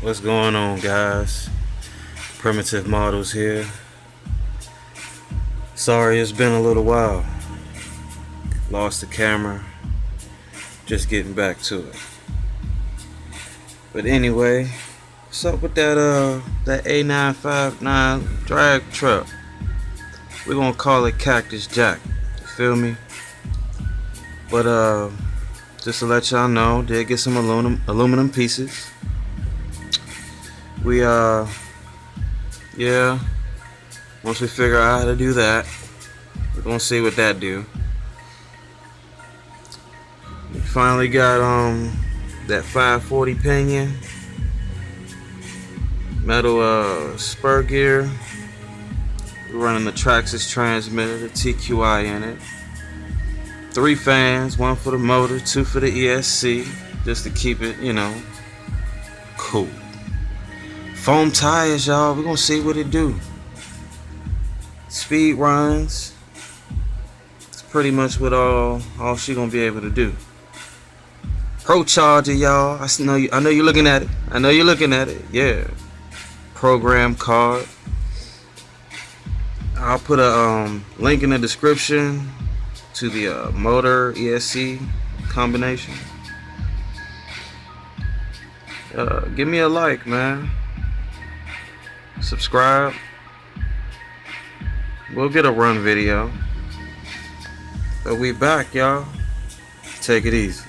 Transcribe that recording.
What's going on, guys? Primitive Models here. Sorry it's been a little while. Lost the camera. Just getting back to it. But anyway, what's up with that A959 drag truck? We're gonna call it Cactus Jack. You feel me? But just to let y'all know, did get some aluminum pieces. Once we figure out how to do that, we're gonna see what that do. We finally got that 540 pinion, metal spur gear. We're running the Cactus transmitter, the TQI in it. 3 fans, 1 for the motor, 2 for the ESC, just to keep it, cool. Foam tires, y'all. We're gonna see what it do. Speed runs. It's pretty much what all she gonna be able to do. Pro charger, y'all. I know you're looking at it. Yeah. Program card. I'll put a link in the description to the motor ESC combination. Give me a like, man. Subscribe. We'll get a run video. But we back, y'all. Take it easy.